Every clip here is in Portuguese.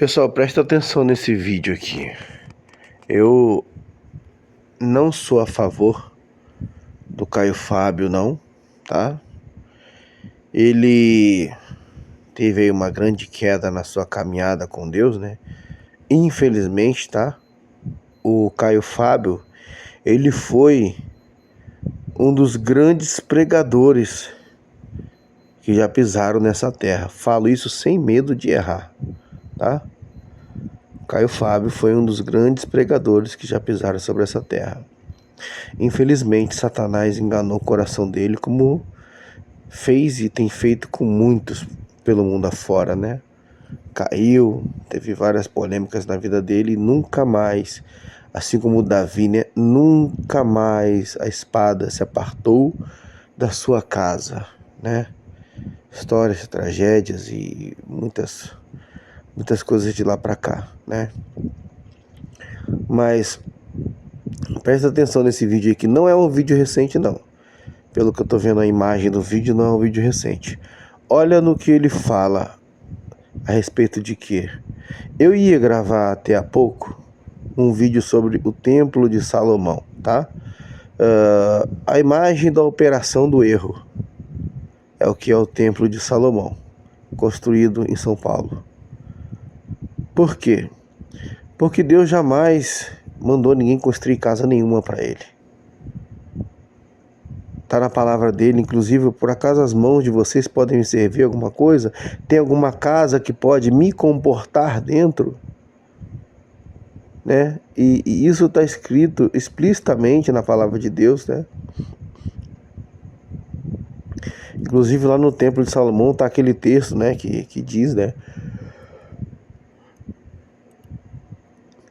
Pessoal, presta atenção nesse vídeo aqui. Eu não sou a favor do Caio Fábio, não, tá? Ele teve aí uma grande queda na sua caminhada com Deus, né? Infelizmente, tá? O Caio Fábio, ele foi um dos grandes pregadores que já pisaram nessa terra. Falo isso sem medo de errar, tá? Caio Fábio foi um dos grandes pregadores que já pisaram sobre essa terra. Infelizmente, Satanás enganou o coração dele, como fez e tem feito com muitos pelo mundo afora, né? Caiu, teve várias polêmicas na vida dele e nunca mais, assim como Davi, né? Nunca mais a espada se apartou da sua casa, né? Histórias, tragédias e muitas coisas de lá pra cá, né? Mas presta atenção nesse vídeo aqui, não é um vídeo recente não. Pelo que eu tô vendo a imagem do vídeo, não é um vídeo recente. Olha no que ele fala a respeito de que eu ia gravar até há pouco um vídeo sobre o Templo de Salomão, tá? A imagem da operação do erro é o que é o Templo de Salomão, construído em São Paulo. Por quê? Porque Deus jamais mandou ninguém construir casa nenhuma para ele. Está na palavra dele, inclusive, por acaso as mãos de vocês podem me servir alguma coisa? Tem alguma casa que pode me comportar dentro? Né? E isso está escrito explicitamente na palavra de Deus, né? Inclusive lá no Templo de Salomão está aquele texto, né, que diz, né?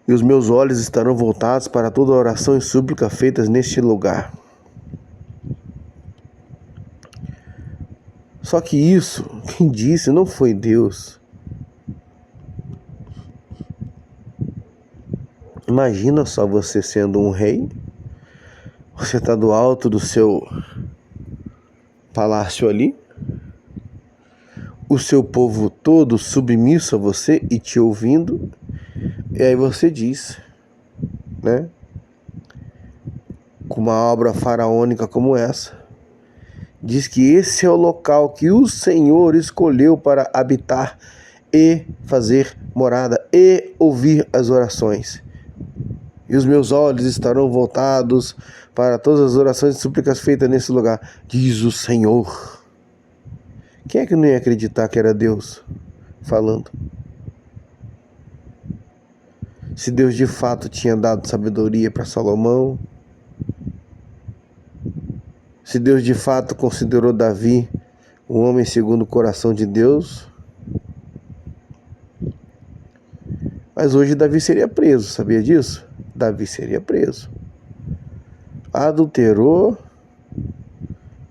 E os meus olhos estarão voltados para toda oração e súplica feitas neste lugar. Só que isso, quem disse, não foi Deus. Imagina só você sendo um rei, você está do alto do seu palácio ali, o seu povo todo submisso a você e te ouvindo, e aí você diz, né, com uma obra faraônica como essa, diz que esse é o local que o Senhor escolheu para habitar e fazer morada e ouvir as orações. E os meus olhos estarão voltados para todas as orações e súplicas feitas nesse lugar, diz o Senhor. Quem é que não ia acreditar que era Deus falando? Se Deus de fato tinha dado sabedoria para Salomão, se Deus de fato considerou Davi um homem segundo o coração de Deus, mas hoje Davi seria preso, sabia disso? Davi seria preso. Adulterou,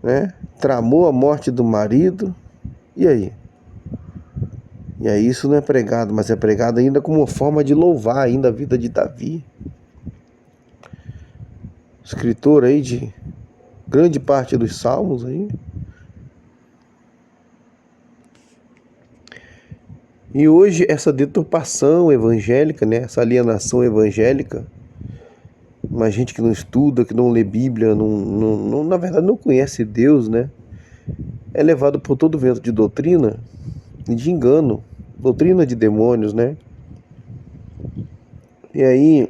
né? Tramou a morte do marido, e aí? E aí isso não é pregado, mas é pregado ainda como uma forma de louvar ainda a vida de Davi. Escritor aí de grande parte dos salmos aí. E hoje essa deturpação evangélica, né? Essa alienação evangélica, uma gente que não estuda, que não lê Bíblia, na verdade não conhece Deus, né? É levado por todo vento de doutrina e de engano, doutrina de demônios, né? E aí,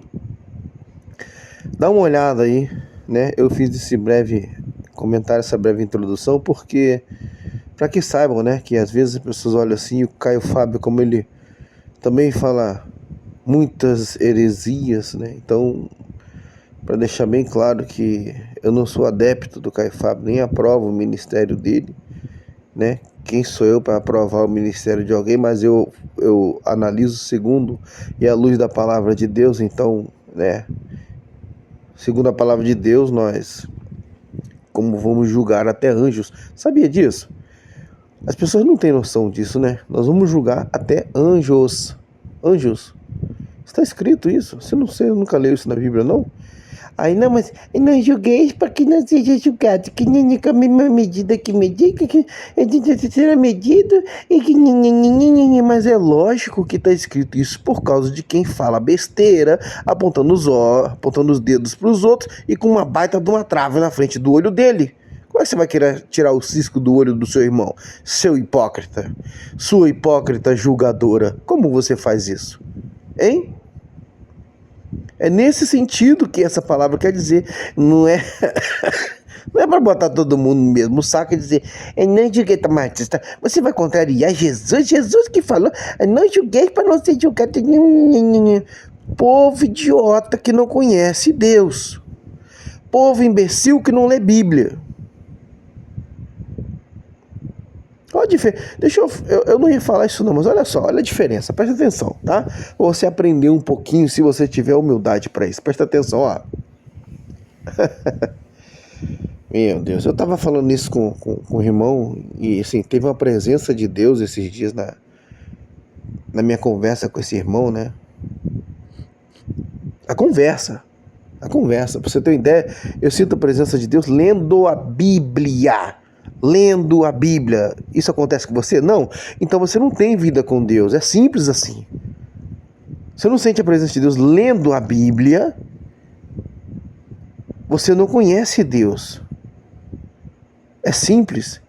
dá uma olhada aí, né? Eu fiz esse breve comentário, essa breve introdução, porque para que saibam, né? Que às vezes as pessoas olham assim, o Caio Fábio, como ele também fala muitas heresias, né? Então, para deixar bem claro que eu não sou adepto do Caio Fábio, nem aprovo o ministério dele, né? Quem sou eu para aprovar o ministério de alguém? Mas eu analiso segundo e à luz da palavra de Deus. Então, né? Segundo a palavra de Deus, nós como vamos julgar até anjos. Sabia disso? As pessoas não têm noção disso, né? Nós vamos julgar até anjos. Anjos. Está escrito isso? Você nunca leu isso na Bíblia, não? Aí, não, mas não julgueis para que não seja julgado, que nem com a mesma medida que medir, que será medido, e que mas é lógico que está escrito isso por causa de quem fala besteira, apontando os dedos para os outros e com uma baita de uma trave na frente do olho dele. Como é que você vai querer tirar o cisco do olho do seu irmão? Seu hipócrita. Sua hipócrita julgadora. Como você faz isso? Hein? É nesse sentido que essa palavra quer dizer. Não é não é para botar todo mundo no mesmo saco e dizer não julguei, Martista. Você vai contrariar Jesus? Jesus que falou, não julguei para não ser julgado. Povo idiota que não conhece Deus. Povo imbecil que não lê Bíblia. Deixa eu não ia falar isso não, mas olha só, olha a diferença, presta atenção, tá? Você aprender um pouquinho se você tiver humildade para isso, presta atenção, ó. Meu Deus, eu tava falando isso com o irmão e assim, teve uma presença de Deus esses dias na minha conversa com esse irmão, né? A conversa, pra você ter uma ideia, eu sinto a presença de Deus lendo a Bíblia. Lendo a Bíblia. Isso acontece com você? Não. Então você não tem vida com Deus. É simples assim. Você não sente a presença de Deus lendo a Bíblia. Você não conhece Deus. É simples.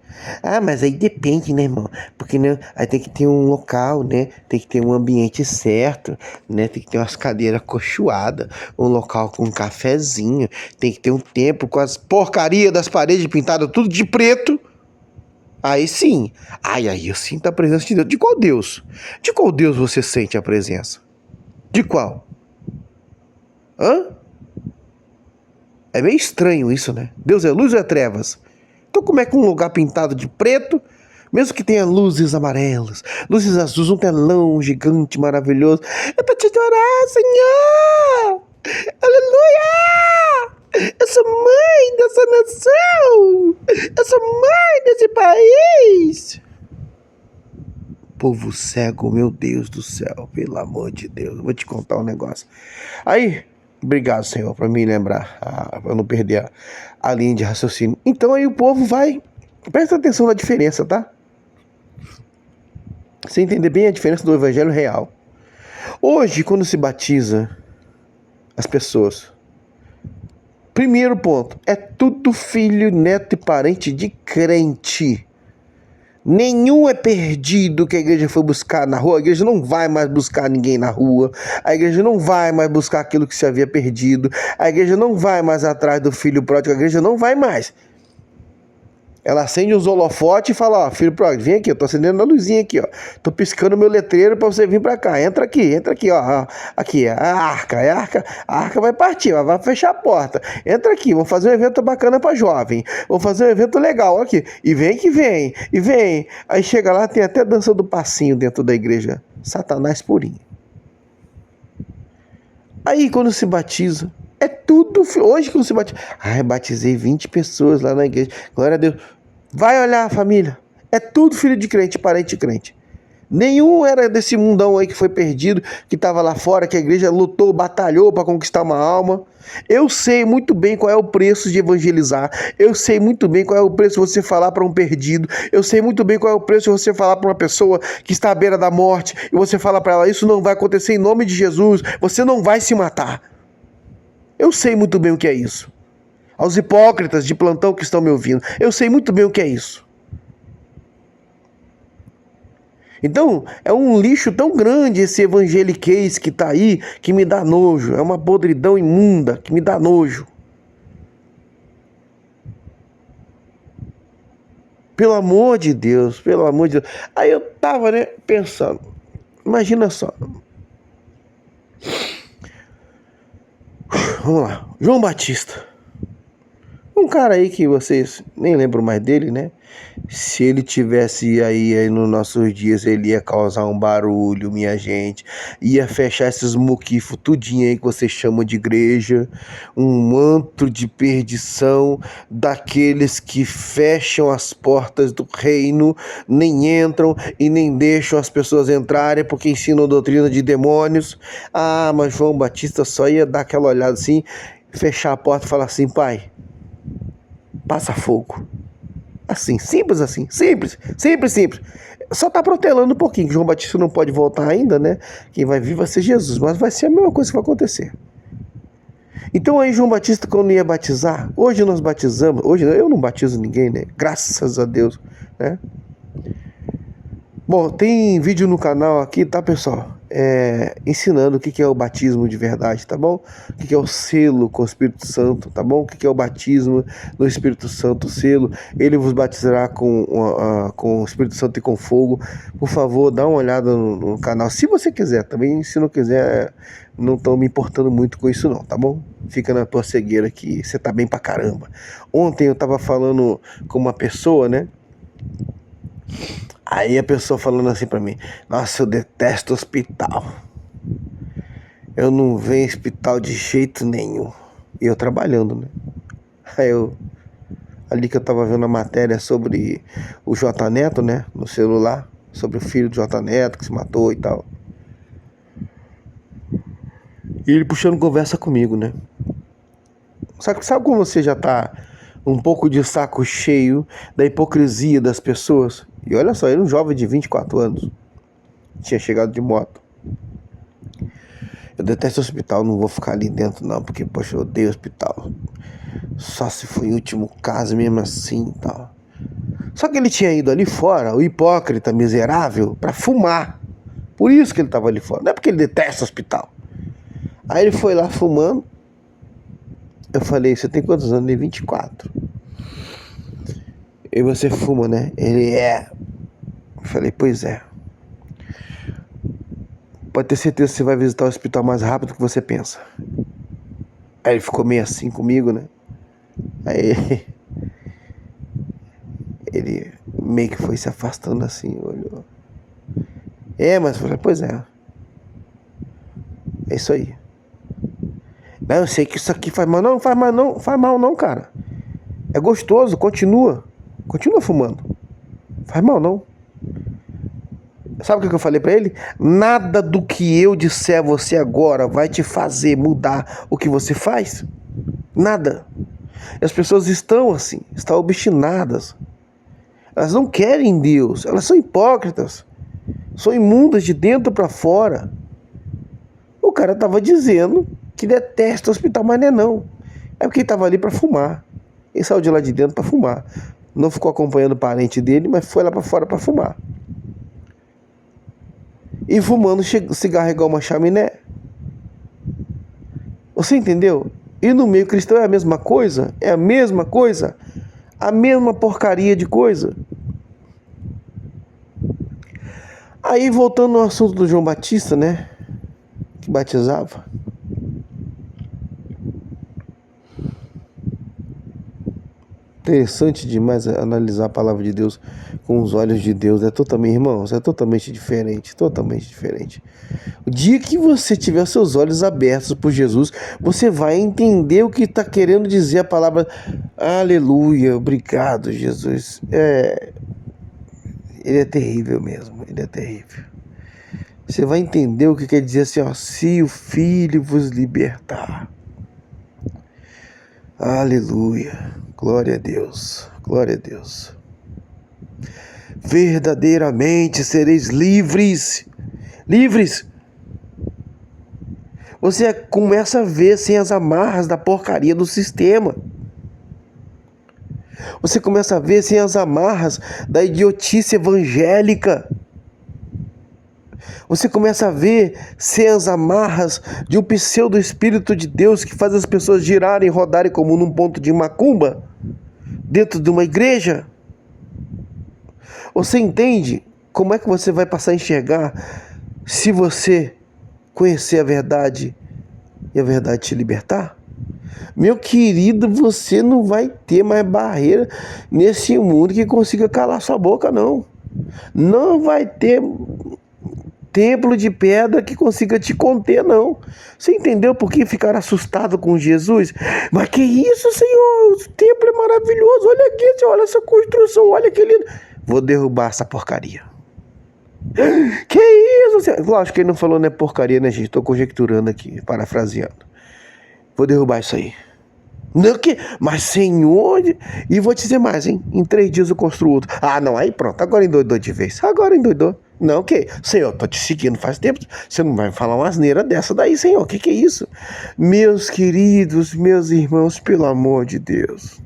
Ah, mas aí depende, né, irmão? Porque né, aí tem que ter um local, né? Tem que ter um ambiente certo, né? Tem que ter umas cadeiras acolchoadas, um local com um cafezinho, tem que ter um templo com as porcarias das paredes pintadas tudo de preto. Aí sim. Aí eu sinto a presença de Deus. De qual Deus? De qual Deus você sente a presença? De qual? Hã? É meio estranho isso, né? Deus é luz ou é trevas? Então como é que um lugar pintado de preto, mesmo que tenha luzes amarelas, luzes azuis, um telão gigante, maravilhoso, é para te adorar, Senhor! Aleluia! Eu sou mãe dessa nação! Eu sou mãe desse país! Povo cego, meu Deus do céu, pelo amor de Deus, eu vou te contar um negócio. Aí, obrigado, Senhor, para me lembrar, para não perder a linha de raciocínio. Então aí o povo vai, presta atenção na diferença, tá? Você entender bem a diferença do evangelho real. Hoje, quando se batiza as pessoas, primeiro ponto, é tudo filho, neto e parente de crente. Nenhum é perdido que a igreja foi buscar na rua. A igreja não vai mais buscar ninguém na rua. A igreja não vai mais buscar aquilo que se havia perdido. A igreja não vai mais atrás do filho pródigo. A igreja não vai mais. Ela acende os holofotes e fala, ó, filho pródigo, vem aqui, eu tô acendendo a luzinha aqui, ó. Tô piscando meu letreiro pra você vir pra cá. Entra aqui, ó. Aqui, a arca vai partir, vai fechar a porta. Entra aqui, vamos fazer um evento bacana pra jovem. Vamos fazer um evento legal aqui. E vem que vem, e vem. Aí chega lá, tem até dança do passinho dentro da igreja. Satanás purinho. Aí quando se batiza, é tudo, hoje quando se batiza, batizei 20 pessoas lá na igreja, glória a Deus. Vai olhar a família, é tudo filho de crente, parente de crente. Nenhum era desse mundão aí que foi perdido, que estava lá fora, que a igreja lutou, batalhou para conquistar uma alma. Eu sei muito bem qual é o preço de evangelizar. Eu sei muito bem qual é o preço de você falar para um perdido. Eu sei muito bem qual é o preço de você falar para uma pessoa que está à beira da morte e você fala para ela, isso não vai acontecer em nome de Jesus, você não vai se matar. Eu sei muito bem o que é isso. Aos hipócritas de plantão que estão me ouvindo, eu sei muito bem o que é isso. Então, é um lixo tão grande esse evangeliquez que está aí, que me dá nojo. É uma podridão imunda que me dá nojo. Pelo amor de Deus, pelo amor de Deus. Aí eu tava, pensando. Imagina só. Vamos lá. João Batista. Um cara aí que vocês nem lembram mais dele, né? Se ele tivesse aí nos nossos dias, ele ia causar um barulho, minha gente. Ia fechar esses muquifos tudinho aí que vocês chamam de igreja. Um antro de perdição daqueles que fecham as portas do reino, nem entram e nem deixam as pessoas entrarem porque ensinam doutrina de demônios. Ah, mas João Batista só ia dar aquela olhada assim fechar a porta e falar assim: pai, passa fogo. Assim, simples assim, simples, simples, simples. Só tá protelando um pouquinho, que João Batista não pode voltar ainda, né? Quem vai vir vai ser Jesus, mas vai ser a mesma coisa que vai acontecer. Então aí João Batista, quando ia batizar, hoje nós batizamos, hoje eu não batizo ninguém, né? Graças a Deus, né? Bom, tem vídeo no canal aqui, tá, pessoal? Ensinando o que é o batismo de verdade, tá bom? O que é o selo com o Espírito Santo, tá bom? O que é o batismo no Espírito Santo, o selo. Ele vos batizará com o Espírito Santo e com fogo. Por favor, dá uma olhada no canal, se você quiser. Também, se não quiser, não estou me importando muito com isso não, tá bom? Fica na tua cegueira que você tá bem pra caramba. Ontem eu tava falando com uma pessoa, né? Aí a pessoa falando assim pra mim: nossa, eu detesto hospital. Eu não venho em hospital de jeito nenhum. E eu trabalhando, né? Ali que eu tava vendo a matéria sobre o J Neto, né? No celular. Sobre o filho do J Neto que se matou e tal. E ele puxando conversa comigo, né? Sabe como você já tá um pouco de saco cheio da hipocrisia das pessoas? E olha só, ele é um jovem de 24 anos. Tinha chegado de moto. Eu detesto hospital, não vou ficar ali dentro não, porque, poxa, eu odeio hospital. Só se foi o último caso mesmo assim e tal. Só que ele tinha ido ali fora, o hipócrita miserável, pra fumar. Por isso que ele tava ali fora, não é porque ele detesta hospital. Aí ele foi lá fumando. Eu falei: você tem quantos anos? Ele: 24. E você fuma, né? Ele: é. Eu falei: pois é. Pode ter certeza que você vai visitar o hospital mais rápido que você pensa. Aí ele ficou meio assim comigo, né? Aí ele meio que foi se afastando assim, olhou. Mas eu falei: pois é. É isso aí. Não, eu sei que isso aqui faz mal. Não, não faz mal não, faz mal não, cara. É gostoso, continua. Continua fumando. Faz mal não. Sabe o que eu falei pra ele? Nada do que eu disser a você agora vai te fazer mudar o que você faz. Nada. E as pessoas estão assim, estão obstinadas. Elas não querem Deus, elas são hipócritas. São imundas de dentro pra fora. O cara tava dizendo que detesta o hospital, mas não é não. É porque ele tava ali pra fumar. Ele saiu de lá de dentro pra fumar. Não ficou acompanhando o parente dele, mas foi lá pra fora pra fumar. E fumando cigarro igual uma chaminé. Você entendeu? E no meio cristão é a mesma coisa? É a mesma coisa? A mesma porcaria de coisa? Aí voltando ao assunto do João Batista, né? Que batizava. Interessante demais analisar a palavra de Deus com os olhos de Deus. É totalmente, irmãos, é totalmente diferente. Totalmente diferente. O dia que você tiver seus olhos abertos por Jesus, você vai entender o que está querendo dizer a palavra. Aleluia, obrigado, Jesus. Ele é terrível mesmo, ele é terrível. Você vai entender o que quer dizer assim, ó: se o Filho vos libertar. Aleluia, glória a Deus, glória a Deus. Verdadeiramente sereis livres, livres. Você começa a ver sem as amarras da porcaria do sistema. Você começa a ver sem as amarras da idiotice evangélica. Você começa a ver sem as amarras de um pseudo Espírito de Deus que faz as pessoas girarem e rodarem como num ponto de macumba dentro de uma igreja. Você entende como é que você vai passar a enxergar se você conhecer a verdade e a verdade te libertar? Meu querido, você não vai ter mais barreira nesse mundo que consiga calar sua boca, não. Não vai ter templo de pedra que consiga te conter, não. Você entendeu por que ficar assustado com Jesus? Mas que isso, Senhor? O templo é maravilhoso. Olha aqui, Senhor, olha essa construção, olha que lindo. Vou derrubar essa porcaria. Que isso, Senhor? Lógico que ele não falou, né, porcaria, né, gente? Estou conjecturando aqui, parafraseando. Vou derrubar isso aí. Não que, mas Senhor, e vou te dizer mais, hein? Em 3 dias eu construo outro. Ah, não, aí pronto, agora endoidou de vez. Agora endoidou. Não, o quê? Senhor, tô te seguindo faz tempo. Você não vai falar uma asneira dessa daí, Senhor. O que é isso? Meus queridos, meus irmãos, pelo amor de Deus.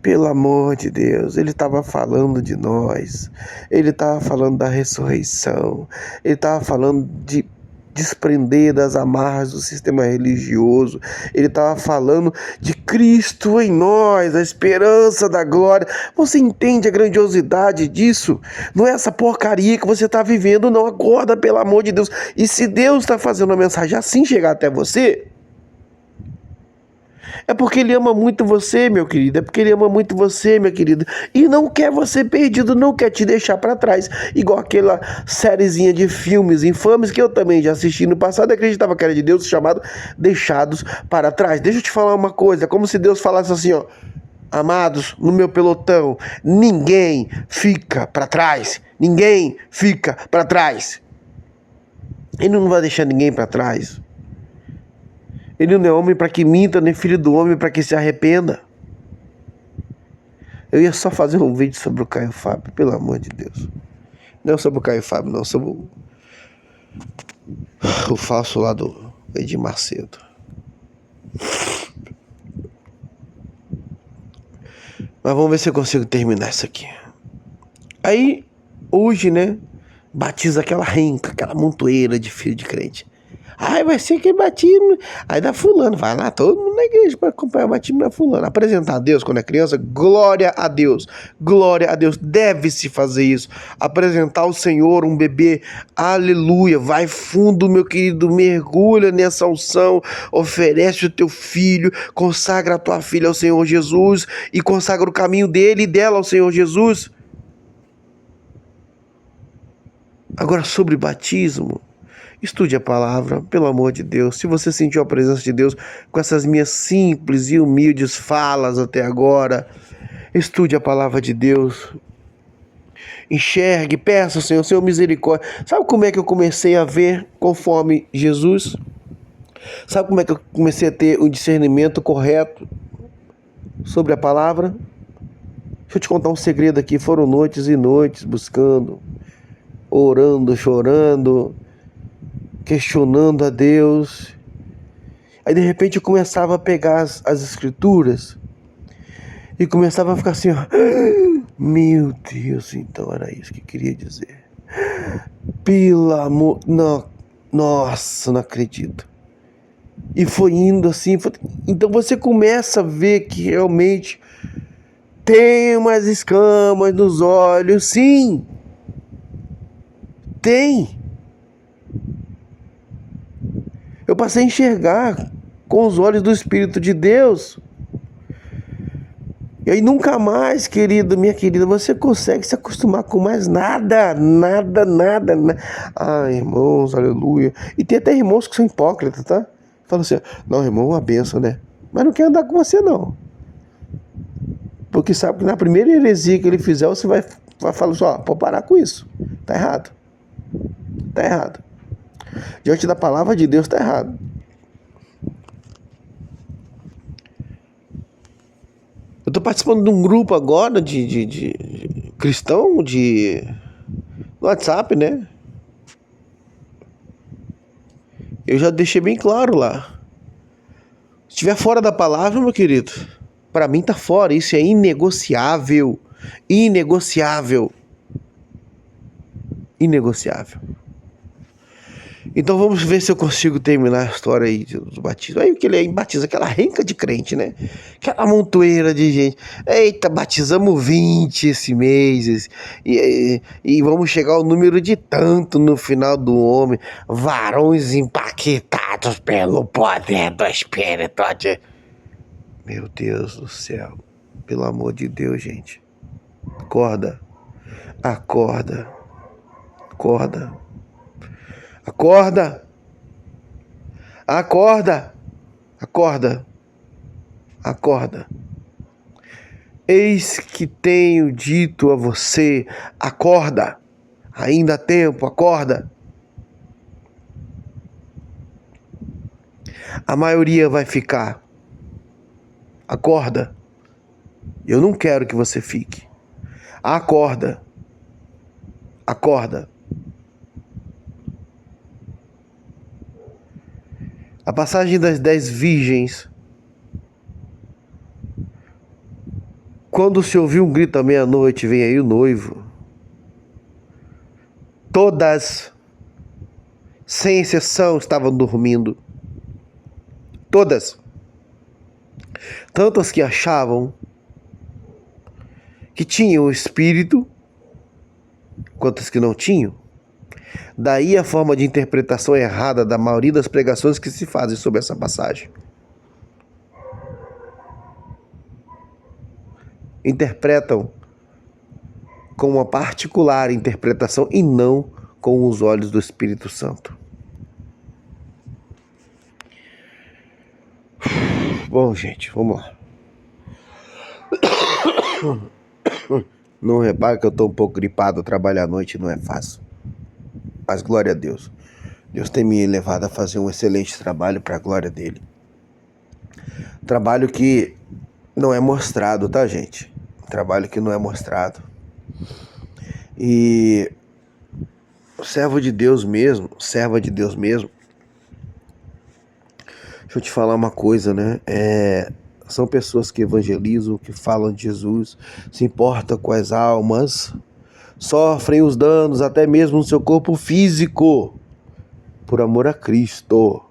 Pelo amor de Deus, ele estava falando de nós, ele estava falando da ressurreição, ele estava falando de desprender das amarras do sistema religioso, ele estava falando de Cristo em nós, a esperança da glória. Você entende a grandiosidade disso? Não é essa porcaria que você está vivendo, não. Acorda, pelo amor de Deus. E se Deus está fazendo a mensagem assim chegar até você, é porque Ele ama muito você, meu querido. É porque Ele ama muito você, minha querida. E não quer você perdido, não quer te deixar para trás. Igual aquela sériezinha de filmes infames que eu também já assisti no passado e acreditava que era de Deus, chamado Deixados para Trás. Deixa eu te falar uma coisa. É como se Deus falasse assim, ó. Amados, no meu pelotão, ninguém fica para trás. Ninguém fica para trás. Ele não vai deixar ninguém para trás. Ele não é homem para que minta, nem filho do homem para que se arrependa. Eu ia só fazer um vídeo sobre o Caio Fábio, pelo amor de Deus. Não sobre o Caio Fábio, não, sobre o falso lá do Edir Macedo. Mas vamos ver se eu consigo terminar isso aqui. Aí, hoje, né, batiza aquela renca, aquela montoeira de filho de crente. Ai, vai ser aquele batismo. Aí dá fulano, vai lá, todo mundo na igreja para acompanhar o batismo da fulano. Apresentar a Deus quando é criança, glória a Deus. Glória a Deus, deve-se fazer isso. Apresentar ao Senhor um bebê, aleluia. Vai fundo, meu querido, mergulha nessa unção. Oferece o teu filho, consagra a tua filha ao Senhor Jesus e consagra o caminho dele e dela ao Senhor Jesus. Agora sobre batismo, estude a palavra, pelo amor de Deus. Se você sentiu a presença de Deus com essas minhas simples e humildes falas até agora, estude a palavra de Deus. Enxergue, peça ao Senhor, Senhor misericórdia. Sabe como é que eu comecei a ver conforme Jesus? Sabe como é que eu comecei a ter o discernimento correto sobre a palavra? Deixa eu te contar um segredo aqui. Foram noites e noites buscando, orando, chorando, questionando a Deus. Aí de repente eu começava a pegar as escrituras e começava a ficar assim, ó. Meu Deus, então era isso que eu queria dizer. Pelo amor, não, nossa, não acredito. E foi indo assim, então você começa a ver que realmente tem umas escamas nos olhos, sim. Tem. Eu passei a enxergar com os olhos do Espírito de Deus. E aí nunca mais, querido, minha querida, você consegue se acostumar com mais nada. Ah, irmãos, aleluia. E tem até irmãos que são hipócritas, tá? Falam assim, não, irmão, é uma benção, né? Mas não quer andar com você, não. Porque sabe que na primeira heresia que ele fizer, você vai falar assim, ó, pode parar com isso. Tá errado. Tá errado. Diante da palavra de Deus, tá errado. Eu tô participando de um grupo agora de cristão no WhatsApp, né? Eu já deixei bem claro lá. Se estiver fora da palavra, meu querido, para mim tá fora. Isso é inegociável. Inegociável. Inegociável. Então vamos ver se eu consigo terminar a história aí do batismo. Aí que ele batiza aquela renca de crente, né? Aquela montoeira de gente. Eita, batizamos 20 esse mês. E vamos chegar ao número de tanto no final do homem. Varões impactados pelo poder do Espírito de... Meu Deus do céu. Pelo amor de Deus, gente. Acorda. Acorda. Acorda. Acorda! Acorda! Acorda! Acorda! Eis que tenho dito a você, acorda! Ainda há tempo, acorda! A maioria vai ficar. Acorda. Eu não quero que você fique. Acorda. Acorda. A passagem das 10 virgens. Quando se ouviu um grito à meia-noite, vem aí o noivo. Todas, sem exceção, estavam dormindo. Todas. Tanto as que achavam que tinham o espírito, quanto as que não tinham. Daí a forma de interpretação errada da maioria das pregações que se fazem sobre essa passagem. Interpretam com uma particular interpretação e não com os olhos do Espírito Santo. Bom, gente, vamos lá. Não repare que eu estou um pouco gripado, trabalhar à noite não é fácil. Mas glória a Deus. Deus tem me levado a fazer um excelente trabalho para a glória dele. Trabalho que não é mostrado, tá, gente? Trabalho que não é mostrado. E serva de Deus mesmo, deixa eu te falar uma coisa, né? São pessoas que evangelizam, que falam de Jesus, se importam com as almas, sofrem os danos até mesmo no seu corpo físico, por amor a Cristo,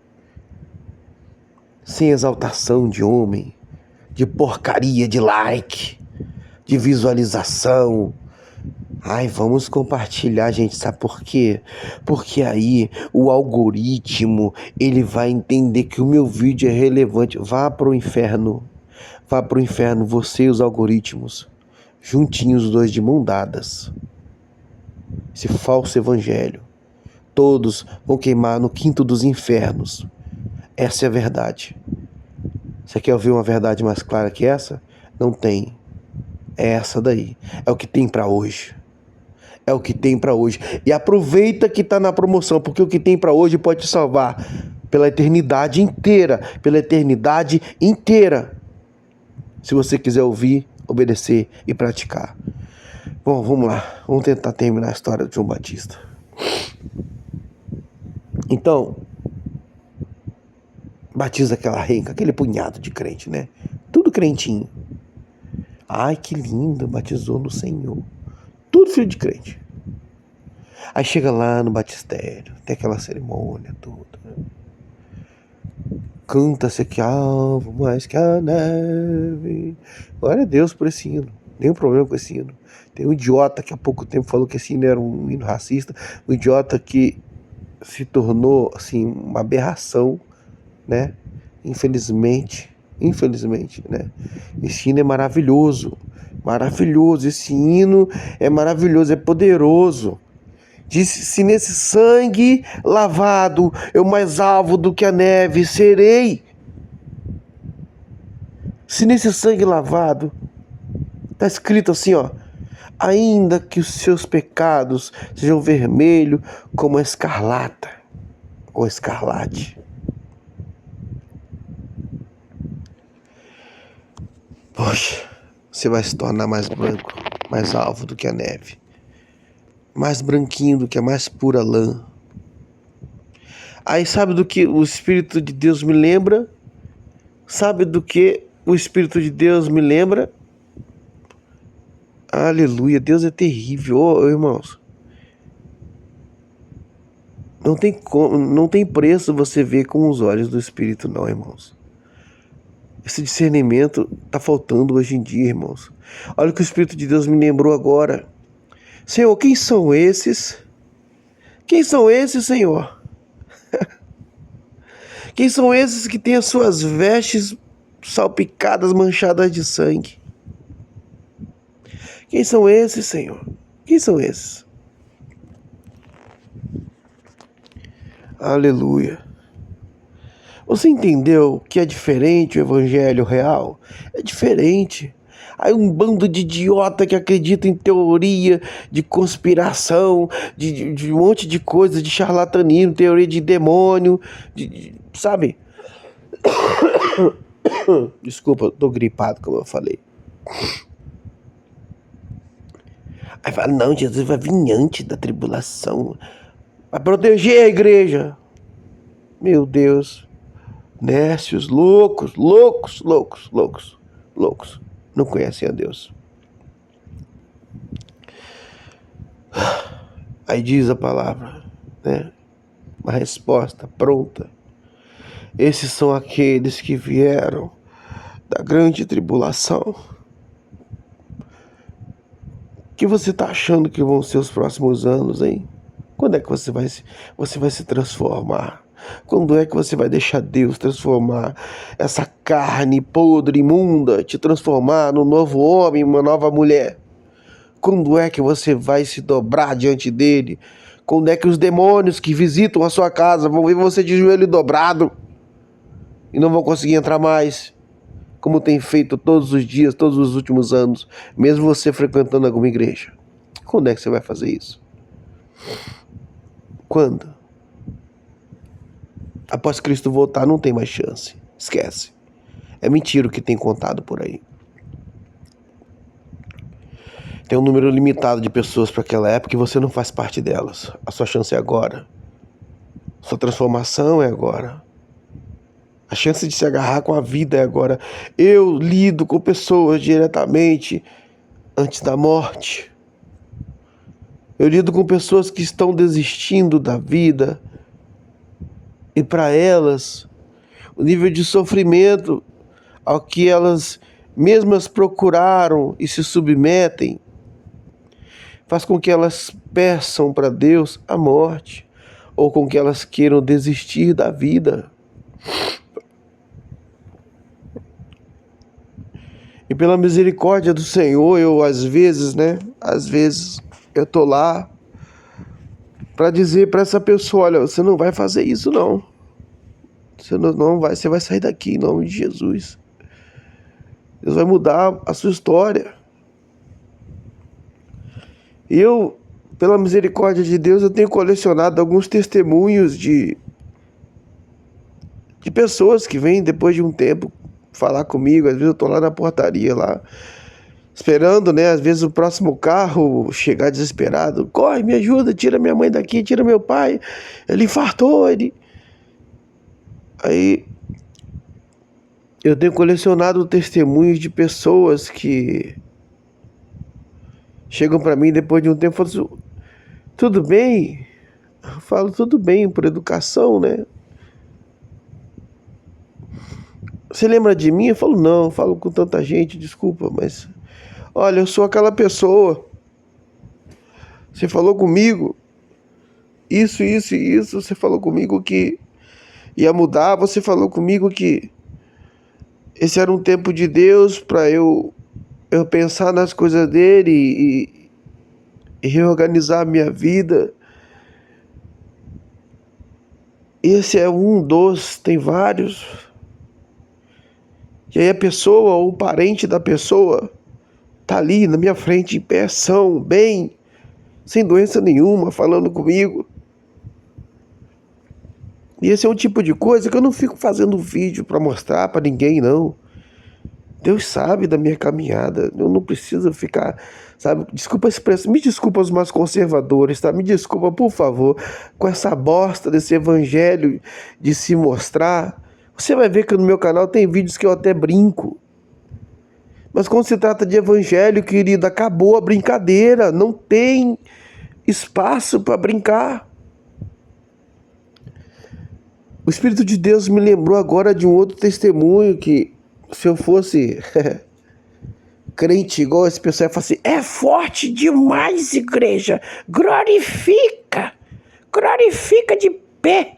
sem exaltação de homem, de porcaria, de like, de visualização. Ai, vamos compartilhar, gente, sabe por quê? Porque aí o algoritmo, ele vai entender que o meu vídeo é relevante. Vá pro inferno, você e os algoritmos, juntinhos os dois de mão dadas. Esse falso evangelho, todos vão queimar no quinto dos infernos. Essa é a verdade. Você quer ouvir uma verdade mais clara que essa? Não tem. É essa daí. É o que tem para hoje. É o que tem para hoje. E aproveita que está na promoção, porque o que tem para hoje pode te salvar pela eternidade inteira. Pela eternidade inteira. Se você quiser ouvir, obedecer e praticar. Bom, vamos lá. Vamos tentar terminar a história de João Batista. Então, batiza aquela renca, aquele punhado de crente, né? Tudo crentinho. Ai, que lindo, batizou no Senhor. Tudo filho de crente. Aí chega lá no batistério, tem aquela cerimônia toda. Canta-se aqui, alvo mais que a neve. Glória a Deus por esse hino. Nenhum problema com esse hino. Tem um idiota que há pouco tempo falou que esse hino era um hino racista. Um idiota que se tornou, assim, uma aberração, né? Infelizmente, né? Esse hino é maravilhoso. Maravilhoso. Esse hino é maravilhoso, é poderoso. Disse: se nesse sangue lavado eu mais alvo do que a neve serei. Se nesse sangue lavado, está escrito assim, ó: ainda que os seus pecados sejam vermelhos como a escarlata ou escarlate. Poxa, você vai se tornar mais branco, mais alvo do que a neve. Mais branquinho do que a mais pura lã. Aí sabe do que o Espírito de Deus me lembra? Sabe do que o Espírito de Deus me lembra? Aleluia, Deus é terrível, oh, irmãos. Não tem preço você ver com os olhos do Espírito, não, irmãos. Esse discernimento está faltando hoje em dia, irmãos. Olha o que o Espírito de Deus me lembrou agora. Senhor, quem são esses? Quem são esses, Senhor? Quem são esses que têm as suas vestes salpicadas, manchadas de sangue? Quem são esses, Senhor? Quem são esses? Aleluia. Você entendeu que é diferente o evangelho real? É diferente. Aí um bando de idiota que acredita em teoria de conspiração, de um monte de coisa, de charlatanismo, teoria de demônio, sabe? Desculpa, eu tô gripado, como eu falei. Aí fala, não, Jesus vai vir antes da tribulação. Vai proteger a igreja. Meu Deus. Nécios, loucos. Não conhecem a Deus. Aí diz a palavra, né? Uma resposta pronta. Esses são aqueles que vieram da grande tribulação. O que você está achando que vão ser os próximos anos, hein? Quando é que você vai se transformar? Quando é que você vai deixar Deus transformar essa carne podre, imunda, te transformar num novo homem, uma nova mulher? Quando é que você vai se dobrar diante dele? Quando é que os demônios que visitam a sua casa vão ver você de joelho dobrado e não vão conseguir entrar mais? Como tem feito todos os dias, todos os últimos anos, mesmo você frequentando alguma igreja. Quando é que você vai fazer isso? Quando? Após Cristo voltar, não tem mais chance. Esquece. É mentira o que tem contado por aí. Tem um número limitado de pessoas para aquela época e você não faz parte delas. A sua chance é agora. Sua transformação é agora. A chance de se agarrar com a vida é agora. Eu lido com pessoas diretamente antes da morte. Eu lido com pessoas que estão desistindo da vida. E para elas, o nível de sofrimento ao que elas mesmas procuraram e se submetem faz com que elas peçam para Deus a morte, ou com que elas queiram desistir da vida. E pela misericórdia do Senhor, eu às vezes eu tô lá para dizer para essa pessoa, olha, você não vai fazer isso não. Você vai sair daqui em nome de Jesus. Deus vai mudar a sua história. Eu, pela misericórdia de Deus, eu tenho colecionado alguns testemunhos de pessoas que vêm depois de um tempo falar comigo. Às vezes eu tô lá na portaria lá, esperando, né? Às vezes o próximo carro chegar desesperado. Corre, me ajuda, tira minha mãe daqui, tira meu pai. Ele infartou, Aí eu tenho colecionado testemunhos de pessoas que chegam para mim depois de um tempo e falam assim, tudo bem? Eu falo, tudo bem, por educação, né? Você lembra de mim? Eu falo, não, eu falo com tanta gente, desculpa, mas... Olha, eu sou aquela pessoa. Você falou comigo isso, você falou comigo que ia mudar, você falou comigo que esse era um tempo de Deus para eu pensar nas coisas dele e reorganizar a minha vida. Esse é um dos, tem vários. E aí a pessoa ou o parente da pessoa tá ali na minha frente, em pé, são, bem, sem doença nenhuma, falando comigo. E esse é um tipo de coisa que eu não fico fazendo vídeo para mostrar para ninguém, não. Deus sabe da minha caminhada. Eu não preciso ficar, sabe? Desculpa a expressão, me desculpa os mais conservadores, tá? Me desculpa, por favor, com essa bosta desse evangelho de se mostrar. Você vai ver que no meu canal tem vídeos que eu até brinco. Mas quando se trata de evangelho, querido, acabou a brincadeira. Não tem espaço para brincar. O Espírito de Deus me lembrou agora de um outro testemunho que, se eu fosse crente igual esse pessoal, ia falar assim, é forte demais, igreja. Glorifica de pé.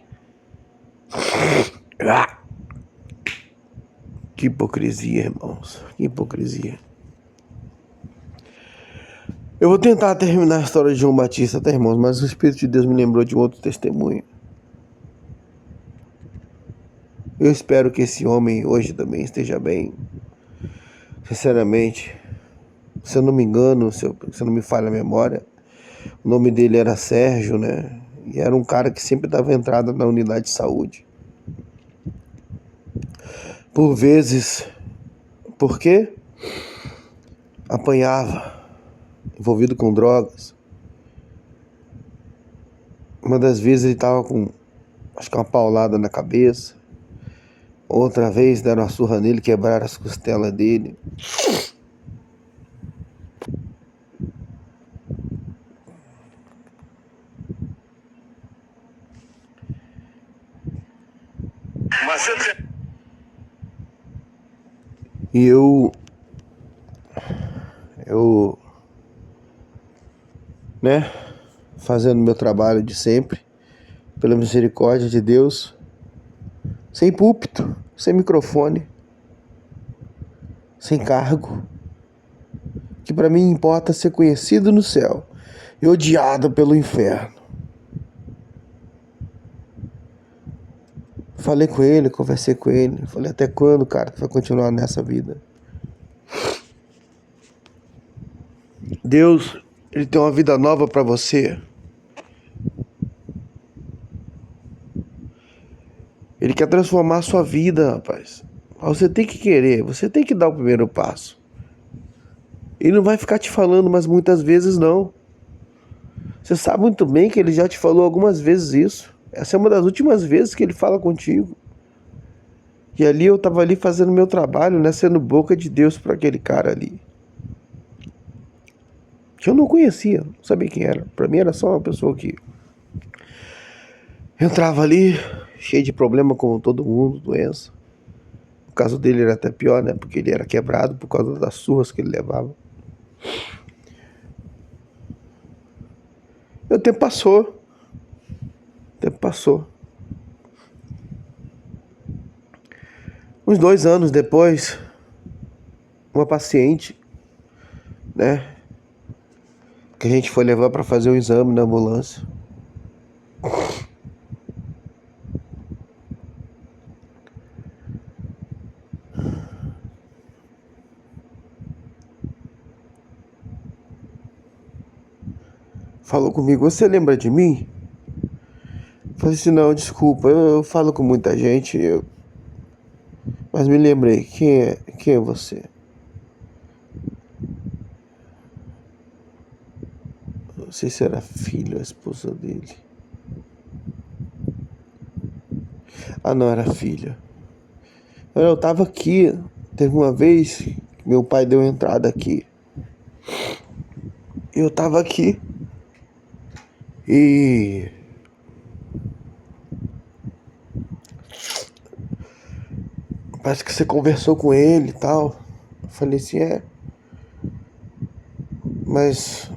Que hipocrisia, irmãos. Que hipocrisia. Eu vou tentar terminar a história de João Batista, tá, irmãos? Mas o Espírito de Deus me lembrou de um outro testemunho. Eu espero que esse homem hoje também esteja bem. Sinceramente, se eu não me engano, se não me falha a memória, o nome dele era Sérgio, né? E era um cara que sempre dava entrada na unidade de saúde. Por vezes, por quê? Apanhava, envolvido com drogas. Uma das vezes ele estava com, acho que uma paulada na cabeça. Outra vez deram uma surra nele, quebraram as costelas dele. E eu, né, fazendo meu trabalho de sempre, pela misericórdia de Deus, sem púlpito, sem microfone, sem cargo, que para mim importa ser conhecido no céu e odiado pelo inferno. Falei com ele, conversei com ele, falei: até quando, cara, tu vai continuar nessa vida? Deus, ele tem uma vida nova para você. Ele quer transformar a sua vida, rapaz. Você tem que querer, você tem que dar o primeiro passo. Ele não vai ficar te falando mais muitas vezes, não. Você sabe muito bem que ele já te falou algumas vezes isso. Essa é uma das últimas vezes que ele fala contigo. E ali eu tava ali fazendo meu trabalho, né? Sendo boca de Deus para aquele cara ali. Que eu não conhecia, não sabia quem era. Pra mim era só uma pessoa que entrava ali, cheio de problema como todo mundo, doença. O caso dele era até pior, né? Porque ele era quebrado por causa das surras que ele levava. E o tempo passou. O tempo passou. Uns 2 anos depois, uma paciente, né? Que a gente foi levar para fazer um exame na ambulância. Falou comigo: você lembra de mim? Falei assim: não, desculpa, eu falo com muita gente, mas me lembrei, quem é você? Não sei se era filho ou esposa dele. Ah, não, era filha. Eu tava aqui, teve uma vez que meu pai deu entrada aqui. Eu tava aqui e parece que você conversou com ele e tal. Eu falei assim: mas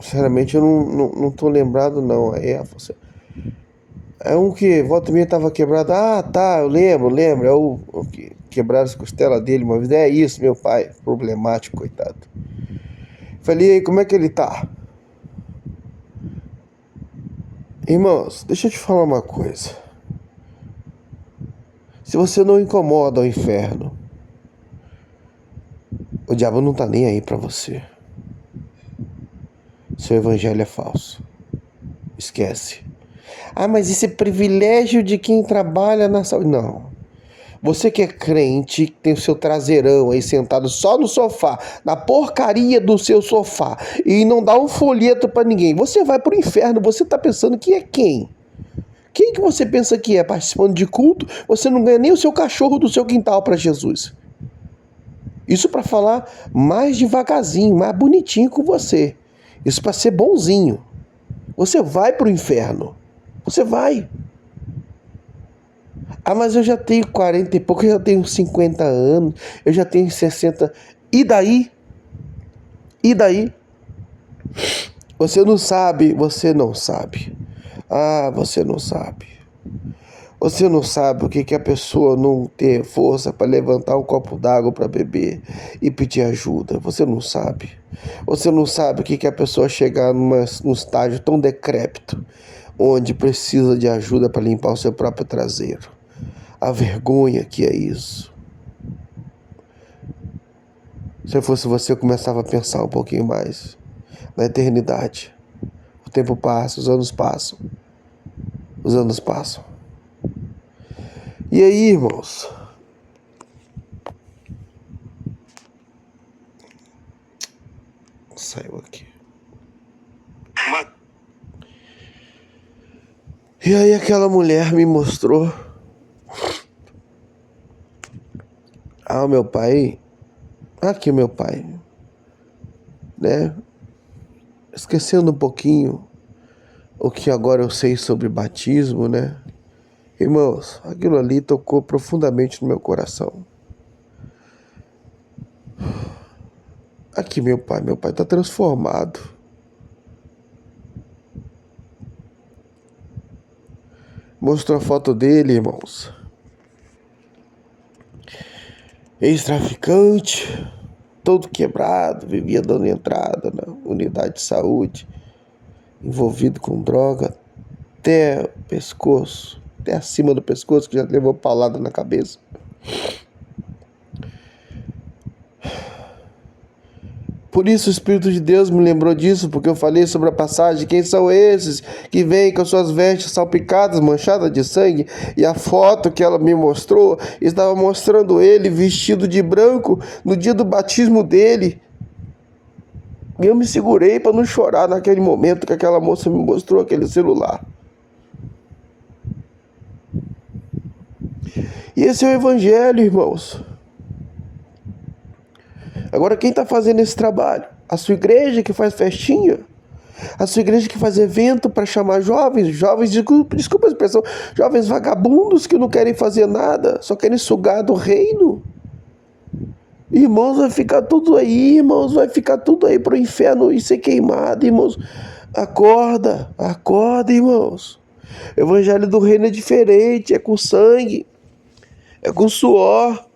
sinceramente eu não tô lembrado não. Aí ela falou assim: é um que volta e meia tava quebrado. Ah, tá, eu lembro. É o que quebraram as costelas dele uma vez. É isso, meu pai, problemático, coitado. Falei: e aí, como é que ele tá? Irmãos, deixa eu te falar uma coisa. Se você não incomoda o inferno, o diabo não tá nem aí pra você. Seu evangelho é falso. Esquece. Ah, mas isso é privilégio de quem trabalha na saúde. Não. Você que é crente, que tem o seu traseirão aí sentado só no sofá, na porcaria do seu sofá, e não dá um folheto pra ninguém, você vai pro inferno. Você tá pensando que é quem? Quem que você pensa que é? Participando de culto, você não ganha nem o seu cachorro do seu quintal para Jesus. Isso para falar mais devagarzinho, mais bonitinho com você. Isso para ser bonzinho. Você vai pro inferno. Você vai. Ah, mas eu já tenho 40 e pouco, eu já tenho 50 anos, eu já tenho 60. E daí? E daí? Você não sabe, você não sabe. Ah, você não sabe. Você não sabe o que que a pessoa não ter força para levantar um copo d'água para beber e pedir ajuda. Você não sabe. Você não sabe o que que a pessoa chegar num estágio tão decrépito, onde precisa de ajuda para limpar o seu próprio traseiro. A vergonha que é isso. Se eu fosse você, eu começava a pensar um pouquinho mais na eternidade. O tempo passa, os anos passam. Os anos passam. E aí, irmãos? Saiu aqui. E aí aquela mulher me mostrou. Ah, meu pai. Aqui meu pai. Né? Esquecendo um pouquinho o que agora eu sei sobre batismo, né? Irmãos, aquilo ali tocou profundamente no meu coração. Aqui meu pai tá transformado. Mostrou a foto dele, irmãos. Ex-traficante, todo quebrado, vivia dando entrada na unidade de saúde, envolvido com droga até o pescoço, até acima do pescoço, que já levou paulada na cabeça. Por isso o Espírito de Deus me lembrou disso, porque eu falei sobre a passagem. Quem são esses que vêm com suas vestes salpicadas, manchadas de sangue? E a foto que ela me mostrou estava mostrando ele vestido de branco no dia do batismo dele. E eu me segurei para não chorar naquele momento que aquela moça me mostrou aquele celular. E esse é o Evangelho, irmãos. Agora, quem está fazendo esse trabalho? A sua igreja que faz festinha? A sua igreja que faz evento para chamar jovens, desculpa a expressão, jovens vagabundos que não querem fazer nada, só querem sugar do reino? Irmãos, vai ficar tudo aí, irmãos, vai ficar tudo aí pro inferno e ser queimado, irmãos. Acorda, irmãos. O evangelho do reino é diferente, é com sangue, é com suor.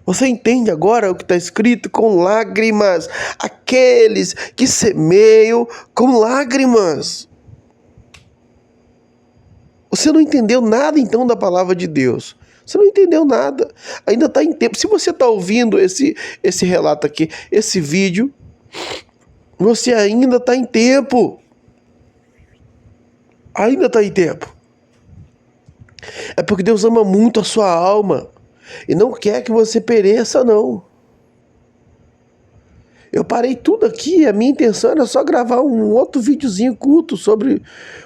Você entende agora o que está escrito? Com lágrimas. Aqueles que semeiam com lágrimas. Você não entendeu nada então da palavra de Deus. Você não entendeu nada. Ainda está em tempo. Se você está ouvindo esse relato aqui, esse vídeo, você ainda está em tempo. Ainda está em tempo. É porque Deus ama muito a sua alma. E não quer que você pereça, não. Eu parei tudo aqui, a minha intenção era só gravar um outro videozinho curto sobre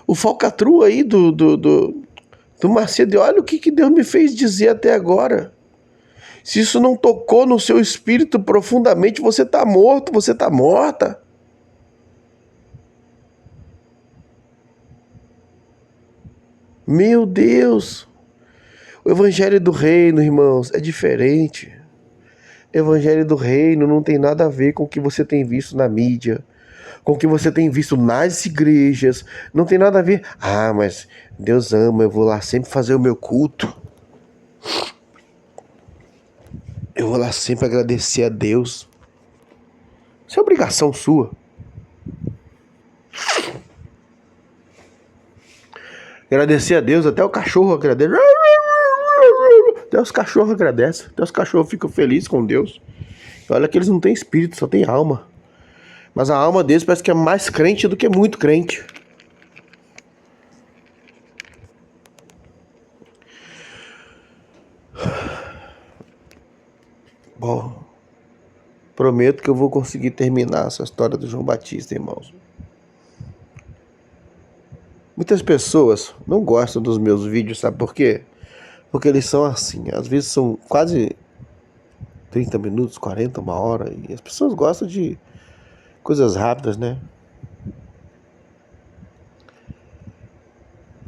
o falcatrua aí do Macedo. E olha o que Deus me fez dizer até agora. Se isso não tocou no seu espírito profundamente, você está morto, você está morta. Meu Deus! O evangelho do reino, irmãos, é diferente. O evangelho do reino não tem nada a ver com o que você tem visto na mídia, com o que você tem visto nas igrejas. Não tem nada a ver. Ah, mas Deus ama, eu vou lá sempre fazer o meu culto. Eu vou lá sempre agradecer a Deus. Isso é obrigação sua. Agradecer a Deus, até o cachorro agradece. Até os cachorros agradecem. Até os cachorros ficam felizes com Deus. Olha que eles não têm espírito, só têm alma. Mas a alma deles parece que é mais crente do que muito crente. Bom, prometo que eu vou conseguir terminar essa história do João Batista, irmãos. Muitas pessoas não gostam dos meus vídeos, sabe por quê? Porque eles são assim, às vezes são quase 30 minutos, 40, uma hora, e as pessoas gostam de coisas rápidas, né?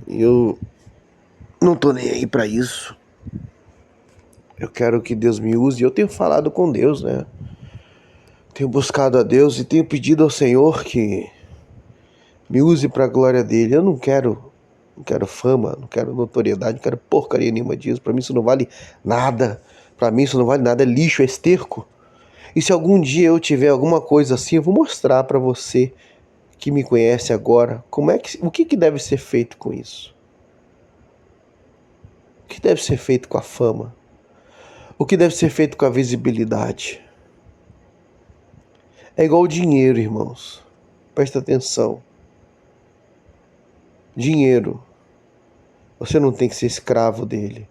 E eu não tô nem aí pra isso. Eu quero que Deus me use. Eu tenho falado com Deus, né? Tenho buscado a Deus e tenho pedido ao Senhor que me use para a glória dele. Eu não quero fama, não quero notoriedade, não quero porcaria nenhuma disso. Para mim isso não vale nada. Para mim isso não vale nada, é lixo, é esterco. E se algum dia eu tiver alguma coisa assim, eu vou mostrar para você que me conhece agora, o que deve ser feito com isso. O que deve ser feito com a fama? O que deve ser feito com a visibilidade? É igual o dinheiro, Você não tem que ser escravo dele.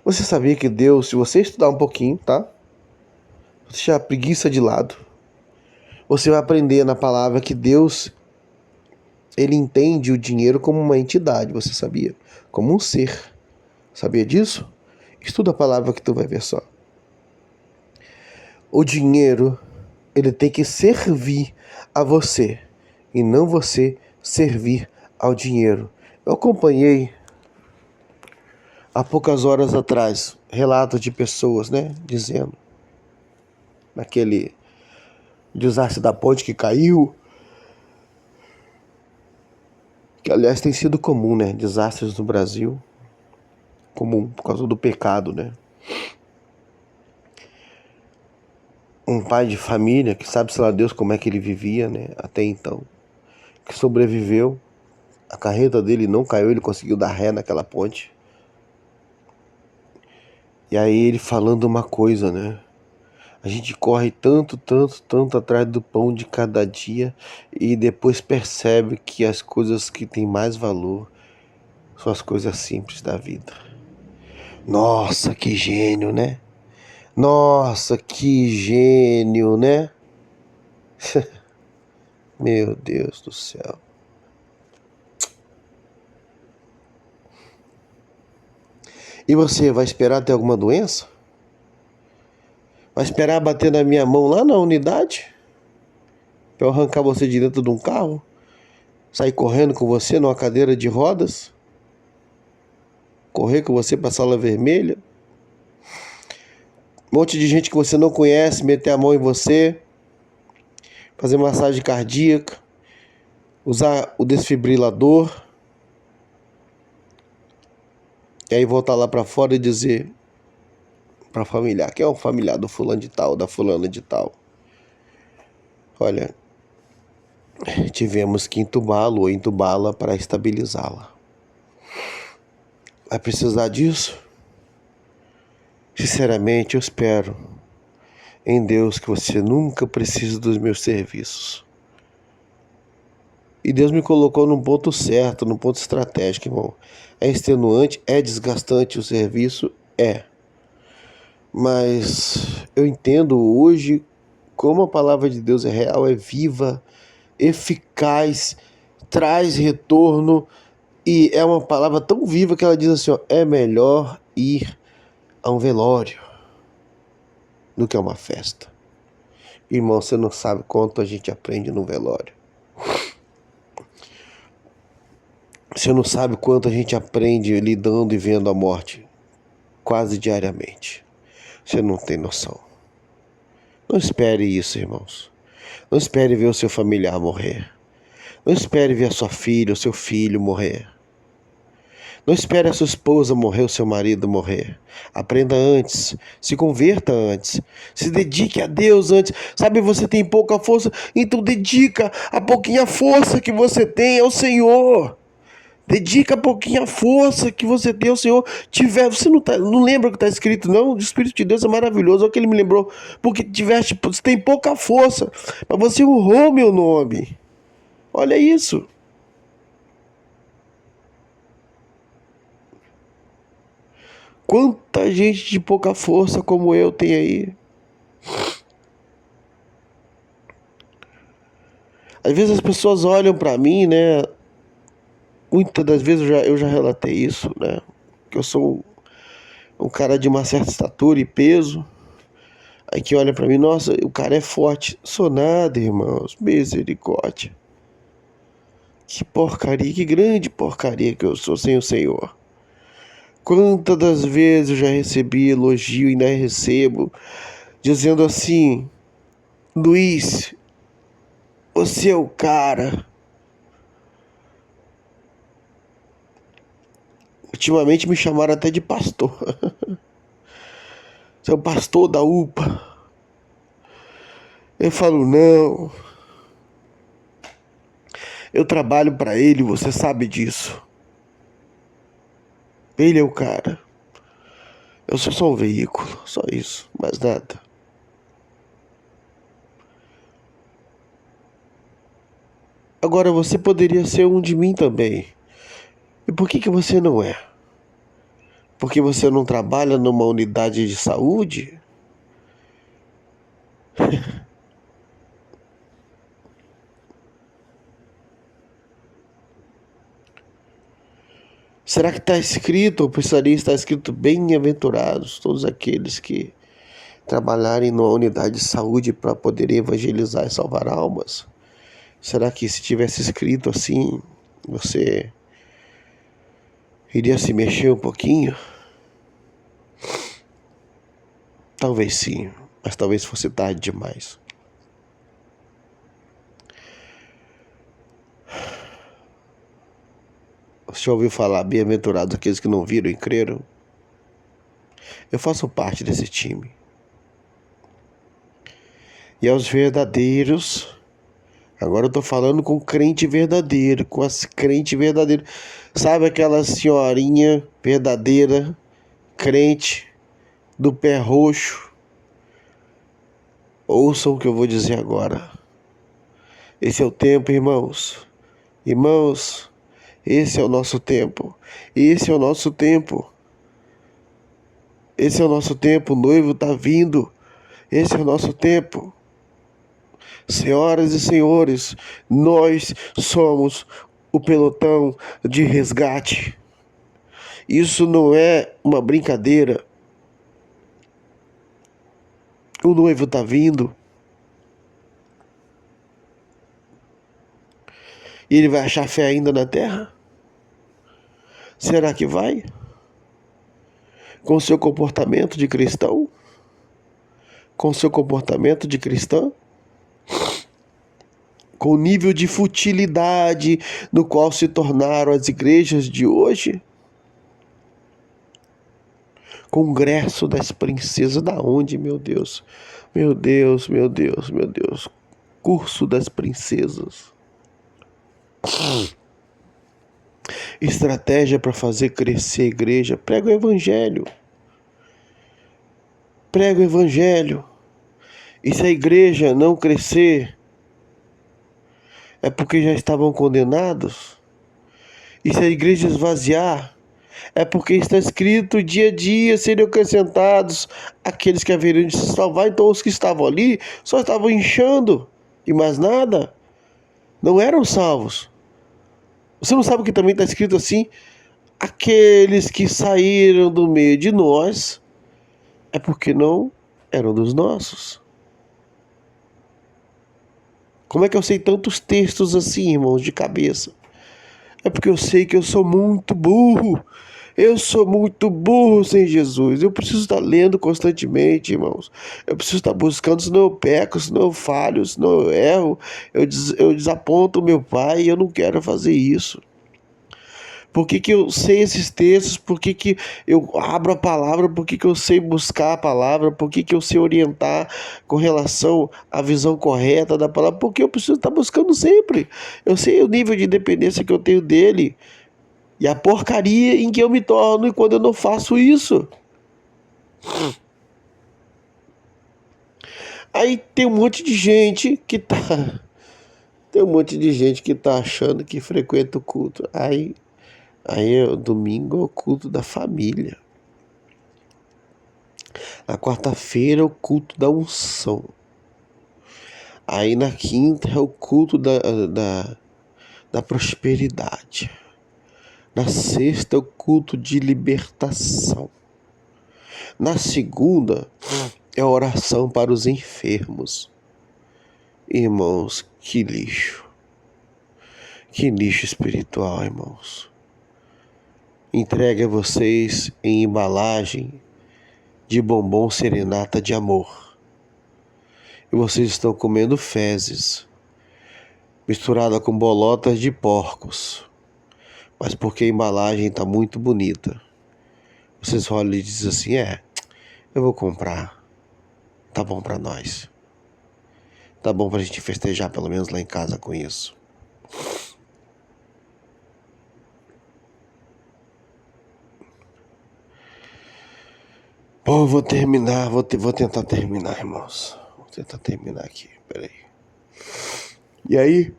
Você sabia que Deus, se você estudar um pouquinho, tá? Você deixar a preguiça de lado. Você vai aprender na palavra que Deus, ele entende o dinheiro como uma entidade, você sabia? Como um ser. Sabia disso? Estuda a palavra que tu vai ver só. O dinheiro, ele tem que servir a você e não você servir ao dinheiro. Eu acompanhei há poucas horas atrás relatos de pessoas, né, dizendo naquele desastre da ponte que caiu, que aliás tem sido comum, né, desastres no Brasil, comum por causa do pecado, né. Um pai de família que sabe-se lá Deus como é que ele vivia, né, até então, que sobreviveu, a carreta dele não caiu, ele conseguiu dar ré naquela ponte. E aí ele falando uma coisa, né? A gente corre tanto, tanto, tanto atrás do pão de cada dia e depois percebe que as coisas que têm mais valor são as coisas simples da vida. Nossa, que gênio, né? Nossa, que gênio, né? Meu Deus do céu. E você vai esperar ter alguma doença? Vai esperar bater na minha mão lá na unidade? Pra eu arrancar você de dentro de um carro? Sair correndo com você numa cadeira de rodas? Correr com você pra sala vermelha? Um monte de gente que você não conhece meter a mão em você, fazer massagem cardíaca, usar o desfibrilador, e aí voltar lá pra fora e dizer pra familiar, que é o familiar do fulano de tal, da fulana de tal. Olha, tivemos que entubá-lo ou entubá-la para estabilizá-la. Vai precisar disso? Sinceramente, eu espero em Deus que você nunca precise dos meus serviços. E Deus me colocou num ponto certo, num ponto estratégico, irmão. É extenuante, é desgastante o serviço? É. Mas eu entendo hoje como a palavra de Deus é real, é viva, eficaz, traz retorno e é uma palavra tão viva que ela diz assim, ó, é melhor ir a um velório do que a uma festa. Irmão, você não sabe quanto a gente aprende no velório. Você não sabe quanto a gente aprende lidando e vendo a morte quase diariamente. Você não tem noção. Não espere isso, irmãos. Não espere ver o seu familiar morrer. Não espere ver a sua filha, o seu filho morrer. Não espere a sua esposa morrer, o seu marido morrer. Aprenda antes. Se converta antes. Se dedique a Deus antes. Sabe, você tem pouca força, então dedica a pouquinha força que você tem ao Senhor. Dedica um pouquinho a força que você tem ao Senhor. Você não lembra o que está escrito, não? O Espírito de Deus é maravilhoso. Olha o que ele me lembrou. Porque você tem pouca força, mas você honrou meu nome. Olha isso. Quanta gente de pouca força como eu tem aí. Às vezes as pessoas olham para mim, né? Muitas das vezes eu já relatei isso, né? Que eu sou um cara de uma certa estatura e peso. Aí que olha pra mim, nossa, o cara é forte. Sou nada, irmãos. Misericórdia. Que porcaria, que grande porcaria que eu sou sem o Senhor. Quantas das vezes eu já recebi elogio e ainda recebo, dizendo assim, Luiz, você é o cara. Ultimamente me chamaram até de pastor. Você é o pastor da UPA. Eu falo, não. Eu trabalho para ele, você sabe disso. Ele é o cara. Eu sou só um veículo, só isso, mais nada. Agora você poderia ser um de mim também. E por que você não é? Porque você não trabalha numa unidade de saúde? Será que está escrito, ou precisaria estar escrito, bem-aventurados todos aqueles que trabalharem numa unidade de saúde para poder evangelizar e salvar almas? Será que se tivesse escrito assim, você iria se mexer um pouquinho? Talvez sim, mas talvez fosse tarde demais. Você já ouviu falar, bem-aventurados aqueles que não viram e creram? Eu faço parte desse time. E aos verdadeiros, agora eu tô falando com crente verdadeiro, com as crente verdadeiro. Sabe aquela senhorinha verdadeira, crente, do pé roxo? Ouçam o que eu vou dizer agora. Esse é o tempo, irmãos. Irmãos, esse é o nosso tempo. Esse é o nosso tempo. Esse é o nosso tempo. O noivo está vindo. Esse é o nosso tempo. Senhoras e senhores, nós somos o pelotão de resgate. Isso não é uma brincadeira. O noivo está vindo. E ele vai achar fé ainda na terra? Será que vai? Com seu comportamento de cristão? Com seu comportamento de cristã? Com o nível de futilidade no qual se tornaram as igrejas de hoje? Congresso das princesas, da onde, meu Deus? Meu Deus, meu Deus, meu Deus. Curso das princesas. Estratégia para fazer crescer a igreja. Prega o evangelho. Prega o evangelho. E se a igreja não crescer, é porque já estavam condenados? E se a igreja esvaziar, é porque está escrito: dia a dia seriam acrescentados aqueles que haveriam de se salvar. Então os que estavam ali só estavam inchando e mais nada, não eram salvos. Você não sabe o que também está escrito assim? Aqueles que saíram do meio de nós é porque não eram dos nossos. Como é que eu sei tantos textos assim, irmãos, de cabeça? É porque eu sei que eu sou muito burro. Eu sou muito burro sem Jesus. Eu preciso estar lendo constantemente, irmãos. Eu preciso estar buscando, senão eu peco, senão eu falho, senão eu erro. Eu desaponto o meu pai e eu não quero fazer isso. Por que que eu sei esses textos? Por que que eu abro a palavra? Por que que eu sei buscar a palavra? Por que que eu sei orientar com relação à visão correta da palavra? Porque eu preciso estar buscando sempre. Eu sei o nível de dependência que eu tenho dele e a porcaria em que eu me torno e quando eu não faço isso. Aí tem um monte de gente que tá... Tem um monte de gente que tá achando que frequenta o culto. Aí o domingo é o culto da família. Na quarta-feira é o culto da unção. Aí na quinta é o culto da prosperidade. Na sexta é o culto de libertação. Na segunda é a oração para os enfermos. Irmãos, que lixo. Que lixo espiritual, irmãos. Entregue a vocês em embalagem de bombom serenata de amor. E vocês estão comendo fezes, misturada com bolotas de porcos. Mas porque a embalagem está muito bonita, vocês olham e dizem assim: eu vou comprar. Tá bom para nós. Tá bom pra gente festejar pelo menos lá em casa com isso. Bom, eu vou terminar, vou tentar terminar, irmãos. Vou tentar terminar aqui, peraí. E aí?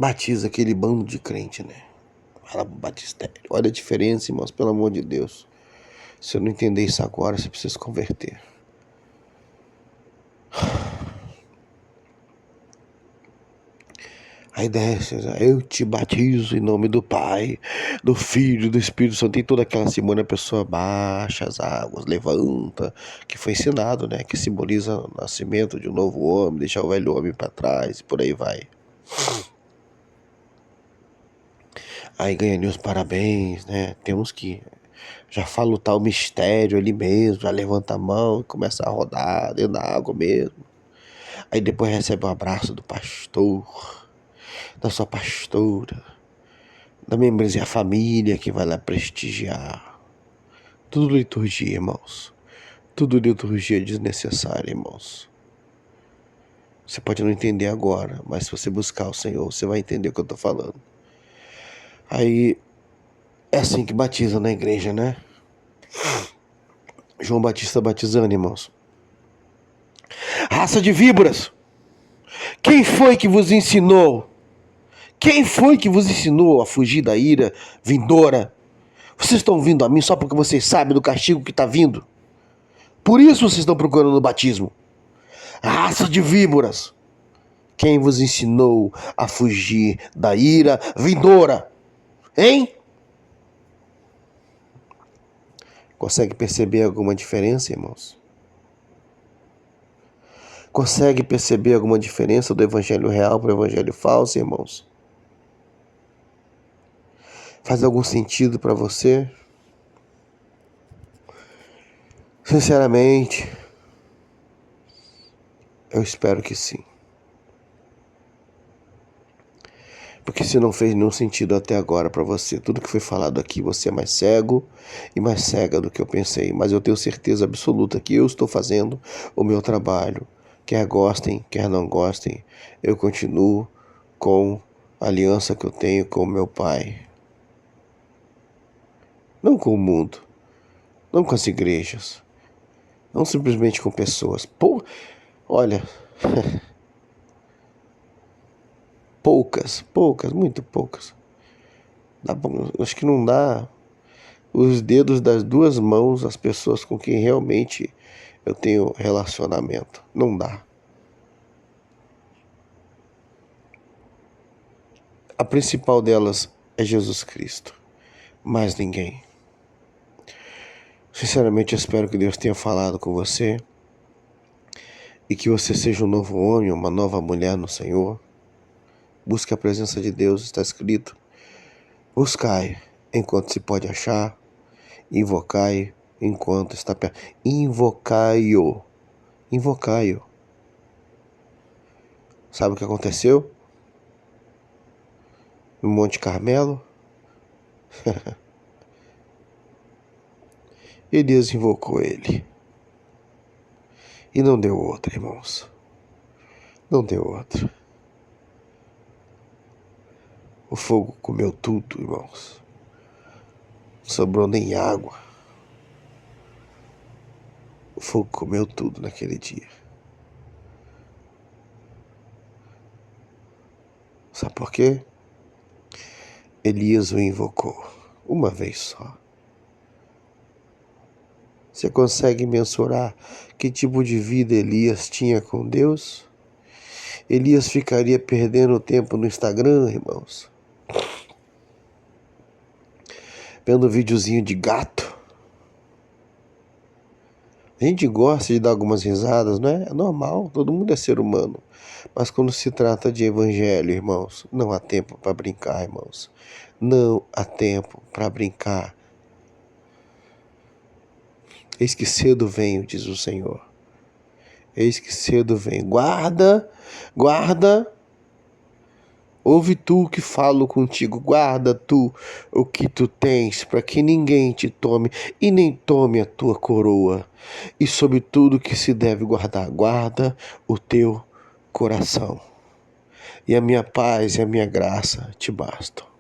batiza aquele bando de crente, né? Vai lá pro batistério. Olha a diferença, irmãos, pelo amor de Deus. Se eu não entender isso agora, você precisa se converter. Aí desce, eu te batizo em nome do Pai, do Filho, do Espírito Santo. Tem toda aquela semana a pessoa baixa as águas, levanta, que foi ensinado, né? Que simboliza o nascimento de um novo homem, deixar o velho homem para trás e por aí vai. Aí ganha ali os parabéns, né? Temos que já fala o tal mistério ali mesmo, já levanta a mão e começa a rodar dentro da água mesmo. Aí depois recebe um abraço do pastor, da sua pastora, da membresia família que vai lá prestigiar. Tudo liturgia, irmãos. Tudo liturgia desnecessária, irmãos. Você pode não entender agora, mas se você buscar o Senhor, você vai entender o que eu tô falando. Aí é assim que batiza na igreja, né? João Batista batizando, irmãos. Raça de víboras! Quem foi que vos ensinou? Quem foi que vos ensinou a fugir da ira vindoura? Vocês estão vindo a mim só porque vocês sabem do castigo que está vindo. Por isso vocês estão procurando o batismo. Raça de víboras! Quem vos ensinou a fugir da ira vindoura? Hein? Consegue perceber alguma diferença, irmãos? Consegue perceber alguma diferença do evangelho real para o evangelho falso, irmãos? Faz algum sentido para você? Sinceramente, eu espero que sim. Porque se não fez nenhum sentido até agora para você, tudo que foi falado aqui, você é mais cego e mais cega do que eu pensei. Mas eu tenho certeza absoluta que eu estou fazendo o meu trabalho. Quer gostem, quer não gostem, eu continuo com a aliança que eu tenho com o meu Pai. Não com o mundo, não com as igrejas, não simplesmente com pessoas. Olha, poucas, muito poucas. Acho que não dá os dedos das duas mãos às pessoas com quem realmente eu tenho relacionamento. Não dá. A principal delas é Jesus Cristo. Mais ninguém. Sinceramente, eu espero que Deus tenha falado com você e que você seja um novo homem, uma nova mulher no Senhor. Busque a presença de Deus, está escrito. Buscai enquanto se pode achar, invocai enquanto está perto. Invocai-o. Invocai-o. Sabe o que aconteceu? No Monte Carmelo? Elias invocou ele. E não deu outra, irmãos. Não deu outra. O fogo comeu tudo, irmãos. Não sobrou nem água. O fogo comeu tudo naquele dia. Sabe por quê? Elias o invocou uma vez só. Você consegue mensurar que tipo de vida Elias tinha com Deus? Elias ficaria perdendo tempo no Instagram, irmãos? Vendo videozinho de gato? A gente gosta de dar algumas risadas, não é? É normal, todo mundo é ser humano. Mas quando se trata de evangelho, irmãos, não há tempo para brincar, irmãos. Não há tempo para brincar. Eis que cedo venho, diz o Senhor. Eis que cedo venho. Guarda, guarda. Ouve tu o que falo contigo, guarda tu o que tu tens, para que ninguém te tome e nem tome a tua coroa. E sobre tudo que se deve guardar, guarda o teu coração. E a minha paz e a minha graça te bastam.